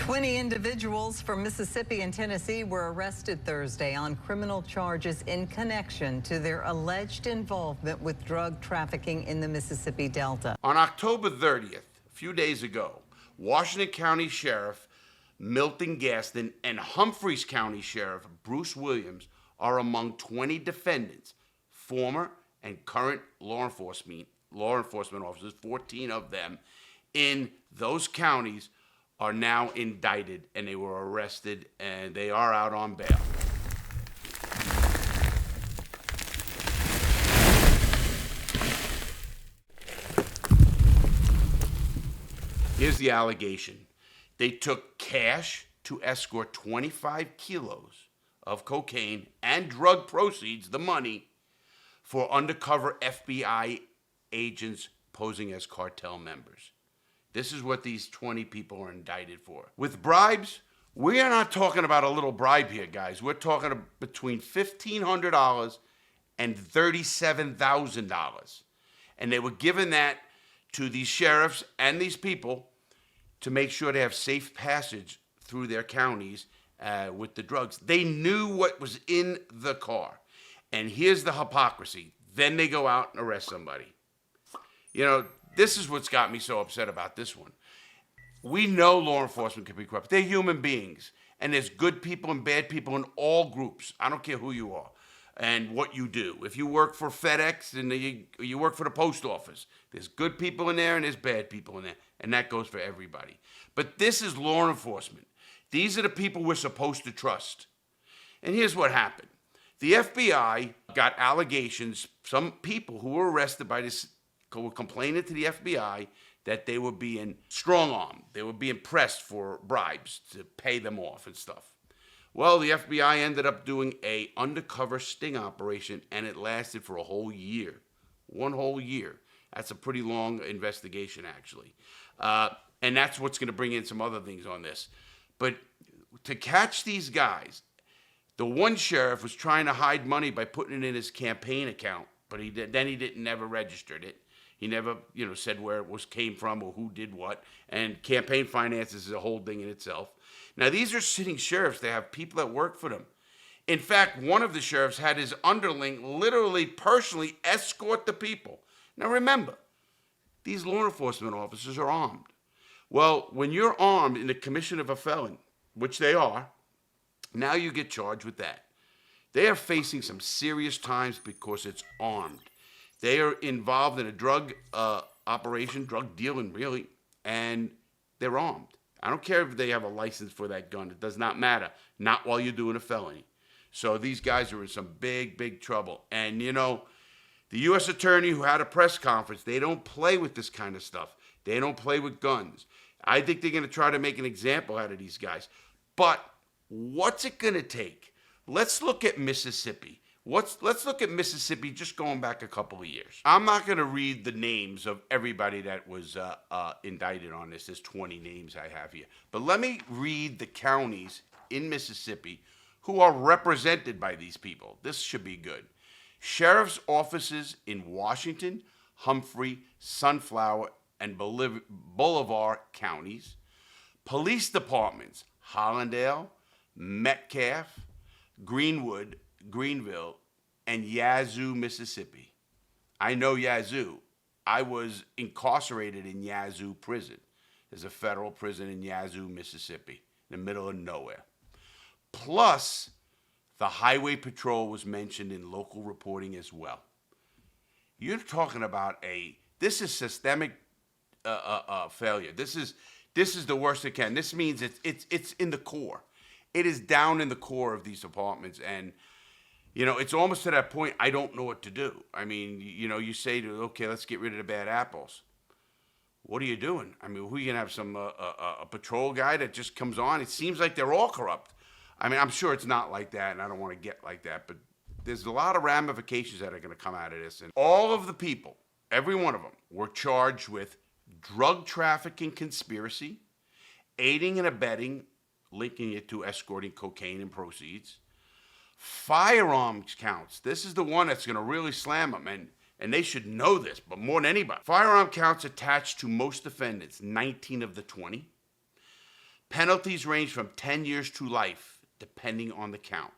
20 individuals from Mississippi and Tennessee were arrested Thursday on criminal charges in connection to their alleged involvement with drug trafficking in the Mississippi Delta. On October 30th, a few days ago, Washington County Sheriff Milton Gaston and Humphreys County Sheriff Bruce Williams are among 20 defendants, former and current law enforcement officers, 14 of them in those counties are now indicted, and they were arrested, and they are out on bail. Here's the allegation. They took cash to escort 25 kilos of cocaine and drug proceeds, the money, for undercover FBI agents posing as cartel members. This is what these 20 people are indicted for. With bribes, we are not talking about a little bribe here, guys. We're talking between $1,500 and $37,000. And they were given that to these sheriffs and these people to make sure they have safe passage through their counties with the drugs. They knew what was in the car. And here's the hypocrisy. Then they go out and arrest somebody. You know, this is what's got me so upset about this one. We know law enforcement can be corrupt. They're human beings. And there's good people and bad people in all groups. I don't care who you are and what you do. If you work for FedEx and you work for the post office, there's good people in there and there's bad people in there. And that goes for everybody. But this is law enforcement. These are the people we're supposed to trust. And here's what happened. The FBI got allegations, some people who were arrested by this were complaining to the FBI that they were being strong-armed. They were being pressed for bribes to pay them off and stuff. Well, the FBI ended up doing a undercover sting operation, and it lasted for a whole year. 1 whole year. That's a pretty long investigation, actually. And that's what's going to bring in some other things on this. But to catch these guys, the one sheriff was trying to hide money by putting it in his campaign account, but he never registered it. He never, said where it came from or who did what. And campaign finances is a whole thing in itself. Now, these are sitting sheriffs. They have people that work for them. In fact, one of the sheriffs had his underling literally, personally escort the people. Now, remember, these law enforcement officers are armed. Well, when you're armed in the commission of a felony, which they are, now you get charged with that. They are facing some serious times because it's armed. They are involved in a drug operation, drug dealing really, and they're armed. I don't care if they have a license for that gun. It does not matter. Not while you're doing a felony. So these guys are in some big, big trouble. And, the U.S. attorney who had a press conference, they don't play with this kind of stuff. They don't play with guns. I think they're going to try to make an example out of these guys. But what's it going to take? Let's look at Mississippi. Let's look at Mississippi just going back a couple of years. I'm not going to read the names of everybody that was indicted on this. There's 20 names I have here. But let me read the counties in Mississippi who are represented by these people. This should be good. Sheriff's offices in Washington, Humphrey, Sunflower, and Bolivar counties. Police departments, Hollandale, Metcalfe, Greenwood, Greenville, and Yazoo, Mississippi. I know Yazoo. I was incarcerated in Yazoo prison. There's a federal prison in Yazoo, Mississippi, in the middle of nowhere. Plus, the Highway Patrol was mentioned in local reporting as well. You're talking about this is systemic failure. This is the worst it can. This means it's in the core. It is down in the core of these departments, and it's almost to that point I don't know what to do. I mean, you say okay, let's get rid of the bad apples. What are you doing? I mean, who are you gonna have some a patrol guy that just comes on? It seems like they're all corrupt. I mean, I'm sure it's not like that, and I don't want to get like that, but there's a lot of ramifications that are going to come out of this. And all of the people, every one of them, were charged with drug trafficking conspiracy, aiding and abetting, linking it to escorting cocaine and proceeds, firearms counts. This is the one that's going to really slam them, and they should know this, but more than anybody. Firearm counts attached to most defendants, 19 of the 20. Penalties range from 10 years to life, depending on the count.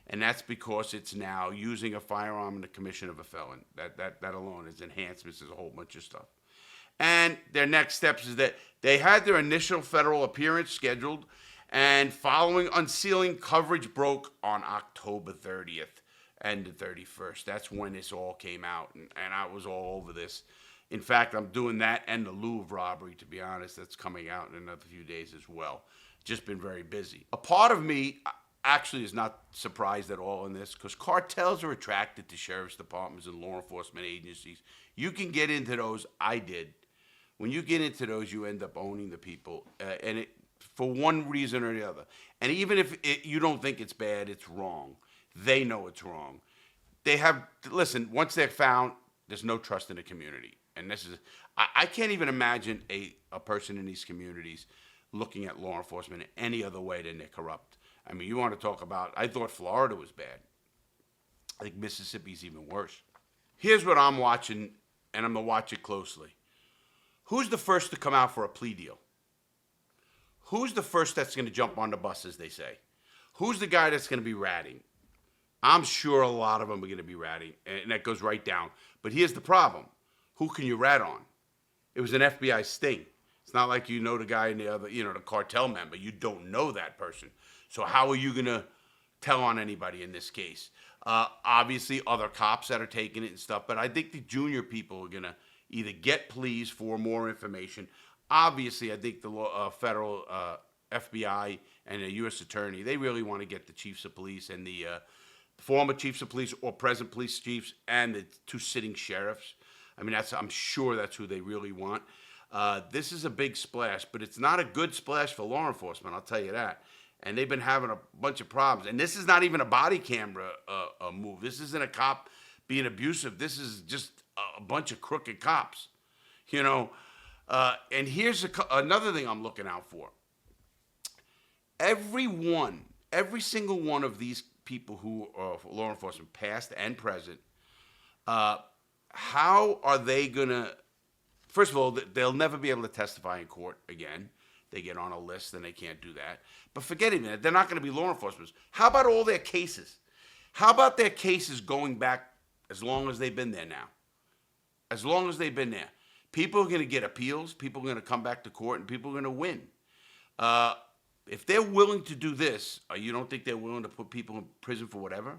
And that's because it's now using a firearm in the commission of a felon. That alone is enhancements, there's a whole bunch of stuff. And their next steps is that they had their initial federal appearance scheduled, and following unsealing, coverage broke on October 30th and the 31st. That's when this all came out, and I was all over this. In fact, I'm doing that and the Louvre robbery, to be honest. That's coming out in another few days as well. Just been very busy. A part of me actually is not surprised at all in this, because cartels are attracted to sheriff's departments and law enforcement agencies. You can get into those. I did. When you get into those, you end up owning the people, and it, for one reason or the other. And even if you don't think it's bad, it's wrong. They know it's wrong. They have, listen, once they're found, there's no trust in the community. And this is, I can't even imagine a person in these communities looking at law enforcement in any other way than they're corrupt. I mean, you want to talk about, I thought Florida was bad. I think Mississippi's even worse. Here's what I'm watching, and I'm going to watch it closely. Who's the first to come out for a plea deal? Who's the first that's going to jump on the bus, as they say? Who's the guy that's going to be ratting? I'm sure a lot of them are going to be ratting, and that goes right down. But here's the problem. Who can you rat on? It was an FBI sting. It's not like you know the guy in the other, the cartel member. You don't know that person. So how are you going to tell on anybody in this case? Obviously, other cops that are taking it and stuff, but I think the junior people are going to either get pleas for more information. Obviously, I think the federal FBI and the U.S. attorney, they really want to get the chiefs of police and the former chiefs of police or present police chiefs and the two sitting sheriffs. I mean, I'm sure that's who they really want. This is a big splash, but it's not a good splash for law enforcement, I'll tell you that. And they've been having a bunch of problems. And this is not even a body camera move. This isn't a cop being abusive. This is just a bunch of crooked cops, And here's another thing I'm looking out for. Every single one of these people who are law enforcement, past and present, how are they going to, first of all, they'll never be able to testify in court again. They get on a list and they can't do that. But forgetting that, they're not going to be law enforcement. How about all their cases? How about their cases going back as long as they've been there now? As long as they've been there. People are going to get appeals. People are going to come back to court, and people are going to win. If they're willing to do this, you don't think they're willing to put people in prison for whatever?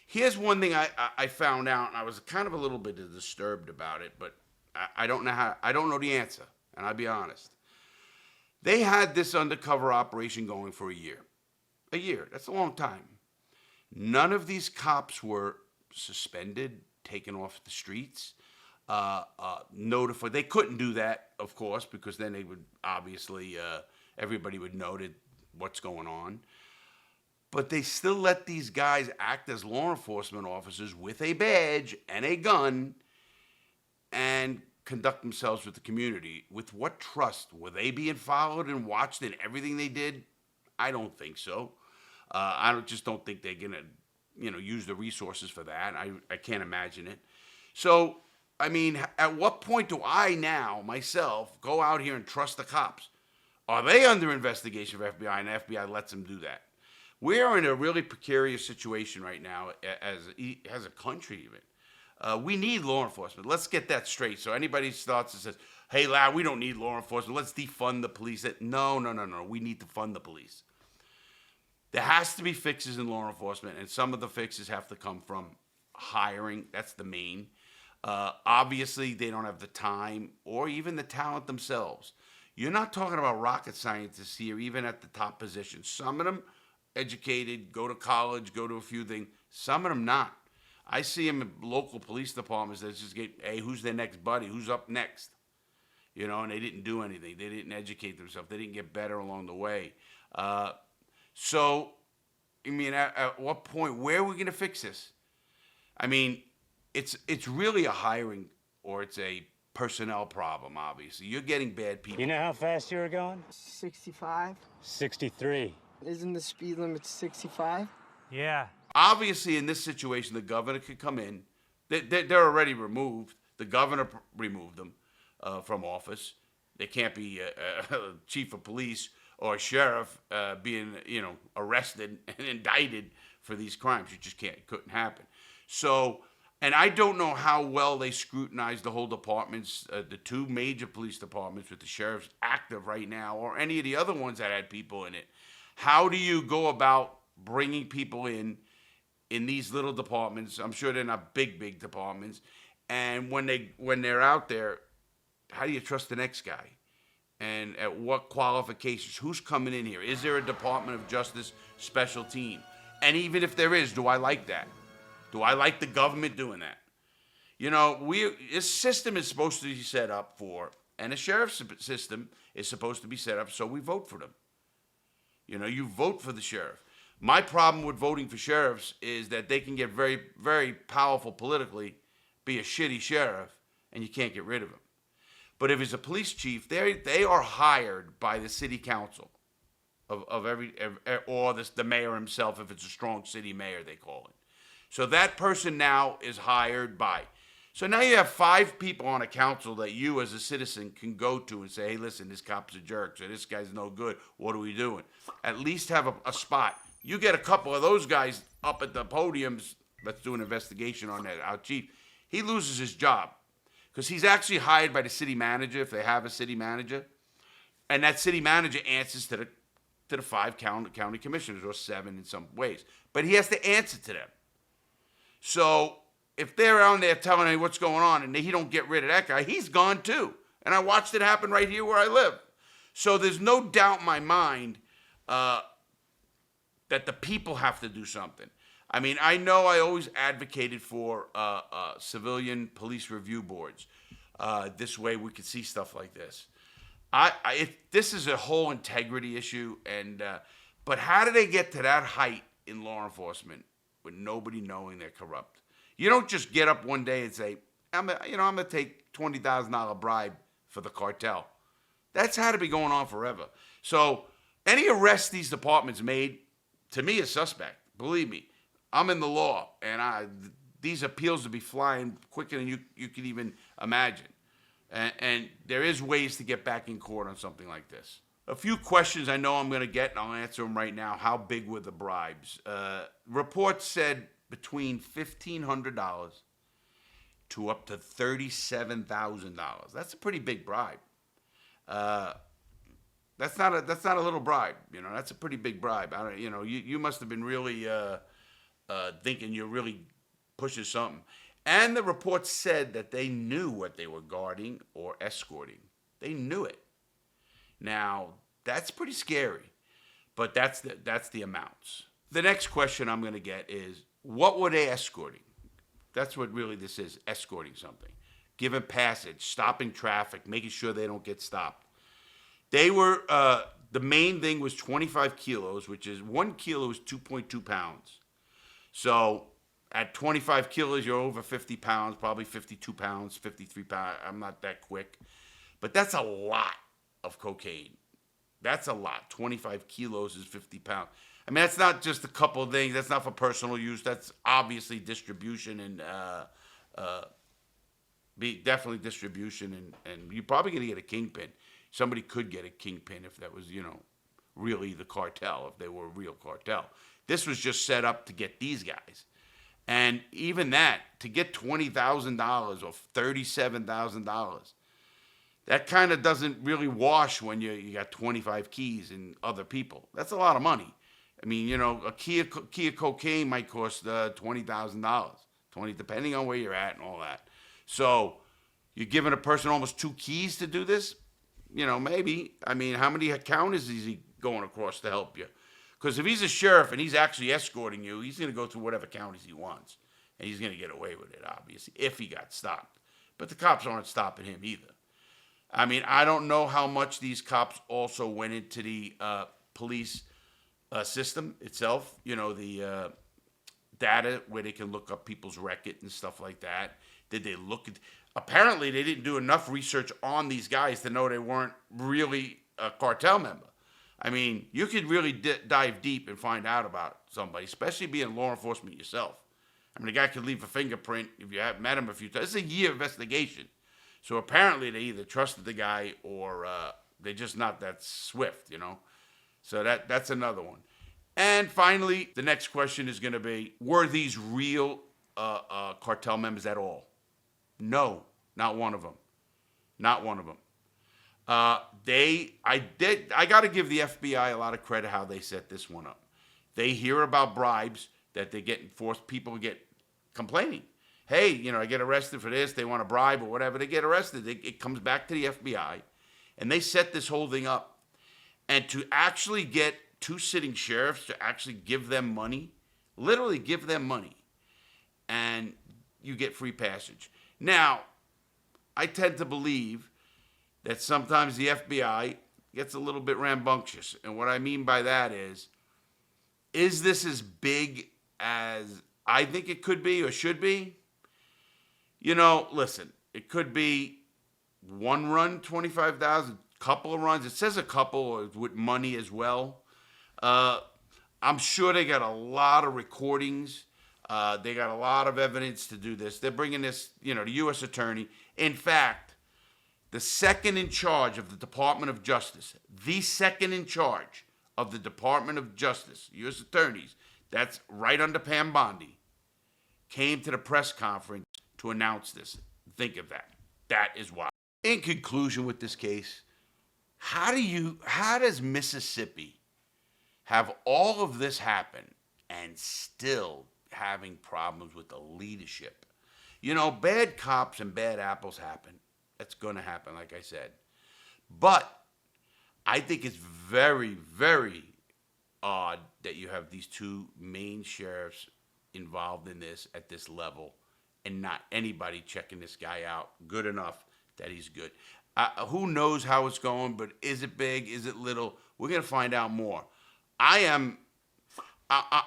Here's one thing I found out, and I was kind of a little bit disturbed about it, but I don't know the answer, and I'll be honest. They had this undercover operation going for a year. A year, that's a long time. None of these cops were suspended, taken off the streets, notified. They couldn't do that, of course, because then they would obviously, everybody would know what's going on. But they still let these guys act as law enforcement officers with a badge and a gun and conduct themselves with the community. With what trust? Were they being followed and watched in everything they did? I don't think so. I just don't think they're going to, use the resources for that. I can't imagine it. So, I mean, at what point do I now, myself, go out here and trust the cops? Are they under investigation for FBI, and the FBI lets them do that? We are in a really precarious situation right now as a country even. We need law enforcement. Let's get that straight. So anybody starts and says, hey, lad, we don't need law enforcement. Let's defund the police. No. We need to fund the police. There has to be fixes in law enforcement, and some of the fixes have to come from hiring. That's the main. Obviously, they don't have the time or even the talent themselves. You're not talking about rocket scientists here, even at the top positions. Some of them educated, go to college, go to a few things. Some of them not. I see them in local police departments that just get, hey, who's their next buddy? Who's up next? And they didn't do anything. They didn't educate themselves. They didn't get better along the way. So, I mean, at what point, where are we going to fix this? I mean, it's really a hiring or it's a personnel problem, obviously. You're getting bad people. You know how fast you were going? 65. 63. Isn't the speed limit 65? Yeah. Obviously, in this situation, the governor could come in. They're already removed. The governor removed them from office. They can't be chief of police or a sheriff being, arrested and indicted for these crimes. It couldn't happen. So, and I don't know how well they scrutinized the whole departments, the two major police departments with the sheriffs active right now, or any of the other ones that had people in it. How do you go about bringing people in these little departments? I'm sure they're not big departments. And when they're out there, how do you trust the next guy? And at what qualifications? Who's coming in here? Is there a Department of Justice special team? And even if there is, do I like that? Do I like the government doing that? This system is supposed to be set up for, and the sheriff's system is supposed to be set up so we vote for them. You vote for the sheriff. My problem with voting for sheriffs is that they can get very, very powerful politically, be a shitty sheriff, and you can't get rid of him. But if he's a police chief, they are hired by the city council or the mayor himself, if it's a strong city mayor, they call it. So that person now is hired by. So now you have 5 people on a council that you as a citizen can go to and say, hey, listen, this cop's a jerk, so this guy's no good. What are we doing? At least have a spot. You get a couple of those guys up at the podiums. Let's do an investigation on that. Our chief, he loses his job because he's actually hired by the city manager, if they have a city manager. And that city manager answers to the 5 county commissioners, or 7 in some ways. But he has to answer to them. So if they're on there telling me what's going on and he don't get rid of that guy, he's gone too. And I watched it happen right here where I live. So there's no doubt in my mind that the people have to do something. I mean, I know I always advocated for civilian police review boards. This way we could see stuff like this. This is a whole integrity issue, but how do they get to that height in law enforcement with nobody knowing they're corrupt? You don't just get up one day and say, I'm gonna take $20,000 bribe for the cartel. That's had to be going on forever. So any arrest these departments made, to me, is suspect. Believe me, I'm in the law, and these appeals will be flying quicker than you could even imagine. And there is ways to get back in court on something like this. A few questions I know I'm going to get, and I'll answer them right now. How big were the bribes? Reports said between $1,500 to up to $37,000. That's a pretty big bribe. That's not a little bribe. That's a pretty big bribe. You must have been really thinking you're really pushing something. And the report said that they knew what they were guarding or escorting. They knew it. Now, that's pretty scary, but that's the amounts. The next question I'm going to get is, what were they escorting? That's what really this is, escorting something. Giving passage, stopping traffic, making sure they don't get stopped. They were, the main thing was 25 kilos, which is 1 kilo is 2.2 pounds. So at 25 kilos, you're over 50 pounds, probably 52 pounds, 53 pounds. I'm not that quick. But that's a lot of cocaine. That's a lot. 25 kilos is 50 pounds. I mean, that's not just a couple of things. That's not for personal use. That's obviously distribution and definitely distribution. And you're probably going to get a kingpin. Somebody could get a kingpin if that was, really the cartel, if they were a real cartel. This was just set up to get these guys. And even that, to get $20,000 or $37,000, that kind of doesn't really wash when you got 25 keys and other people. That's a lot of money. I mean, a key of cocaine might cost $20,000, depending on where you're at and all that. So you're giving a person almost 2 keys to do this? Maybe. I mean, how many counters is he going across to help you? Because if he's a sheriff and he's actually escorting you, he's going to go through whatever counties he wants. And he's going to get away with it, obviously, if he got stopped. But the cops aren't stopping him either. I mean, I don't know how much these cops also went into the police system itself. The data where they can look up people's record and stuff like that. Did they look at... Apparently, they didn't do enough research on these guys to know they weren't really a cartel member. I mean, you could really dive deep and find out about somebody, especially being law enforcement yourself. I mean, the guy could leave a fingerprint if you haven't met him a few times. It's a year investigation. So apparently they either trusted the guy or they're just not that swift, So that's another one. And finally, the next question is going to be, were these real cartel members at all? No, not one of them. Not one of them. I got to give the FBI a lot of credit how they set this one up. They hear about bribes that they're getting forced, people get complaining. Hey, you know, I get arrested for this, they want a bribe or whatever, they get arrested. It comes back to the FBI, and they set this whole thing up. And to actually get two sitting sheriffs to actually give them money, literally give them money, and you get free passage. Now, I tend to believe that sometimes the FBI gets a little bit rambunctious. And what I mean by that is this as big as I think it could be or should be? You know, listen, it could be one run, 25,000, couple of runs. It says a couple with money as well. I'm sure they got a lot of recordings. They got a lot of evidence to do this. They're bringing this, you know, the U.S. attorney. In fact, the second in charge of the Department of Justice, U.S. attorneys, that's right under Pam Bondi, came to the press conference to announce this. Think of that. That is why. In conclusion with this case, how does Mississippi have all of this happen and still having problems with the leadership? You know, bad cops and bad apples happen. That's going to happen, like I said. But I think it's very, very odd that you have these two main sheriffs involved in this at this level and not anybody checking this guy out good enough that he's good. Who knows how it's going, but is it big? Is it little? We're going to find out more. I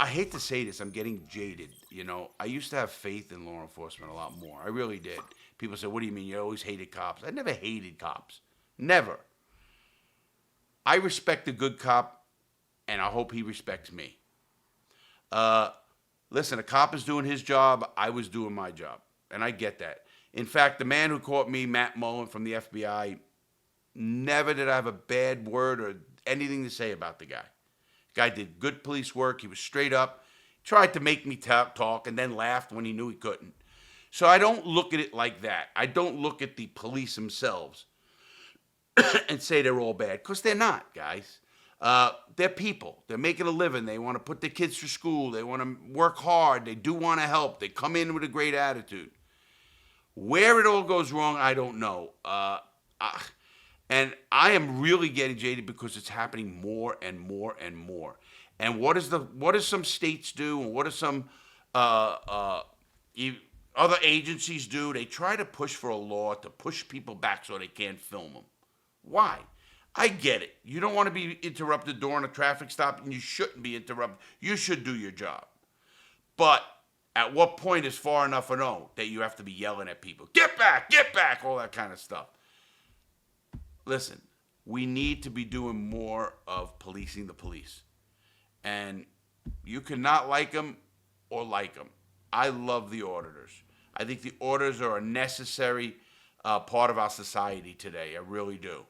hate to say this, I'm getting jaded. You know, I used to have faith in law enforcement a lot more. I really did. People say, what do you mean? You always hated cops. I never hated cops. Never. I respect a good cop, and I hope he respects me. Listen, a cop is doing his job. I was doing my job, and I get that. In fact, the man who caught me, Matt Mullen from the FBI, never did I have a bad word or anything to say about the guy. Guy did good police work. He was straight up. Tried to make me talk and then laughed when he knew he couldn't. So I don't look at it like that. I don't look at the police themselves and say they're all bad, because they're not, guys. They're people. They're making a living. They want to put their kids through school. They want to work hard. They do want to help. They come in with a great attitude. Where it all goes wrong, I don't know. And I am really getting jaded because it's happening more and more and more. And what do some states do, and what do some other agencies do? They try to push for a law to push people back so they can't film them. Why? I get it. You don't want to be interrupted during a traffic stop, and you shouldn't be interrupted. You should do your job. But at what point is far enough or no that you have to be yelling at people? Get back, all that kind of stuff. Listen, we need to be doing more of policing the police. And you cannot like them or like them. I love the auditors. I think the auditors are a necessary part of our society today. I really do.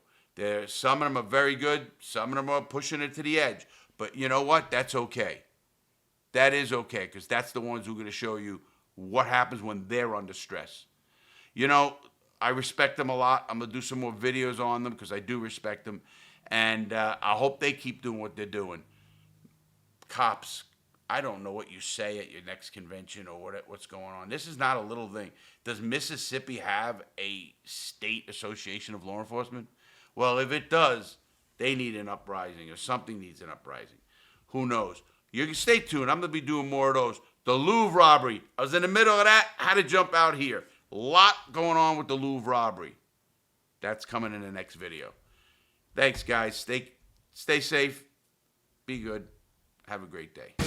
Some of them are very good. Some of them are pushing it to the edge. But you know what? That's okay. That is okay, because that's the ones who are going to show you what happens when they're under stress. You know, I respect them a lot. I'm going to do some more videos on them because I do respect them. And I hope they keep doing what they're doing. Cops, I don't know what you say at your next convention or what's going on. This is not a little thing. Does Mississippi have a state association of law enforcement? Well, if it does, they need an uprising, or something needs an uprising. Who knows? You can stay tuned. I'm going to be doing more of those. The Louvre robbery. I was in the middle of that. Had to jump out here. A lot going on with the Louvre robbery. That's coming in the next video. Thanks, guys. Stay safe. Be good. Have a great day.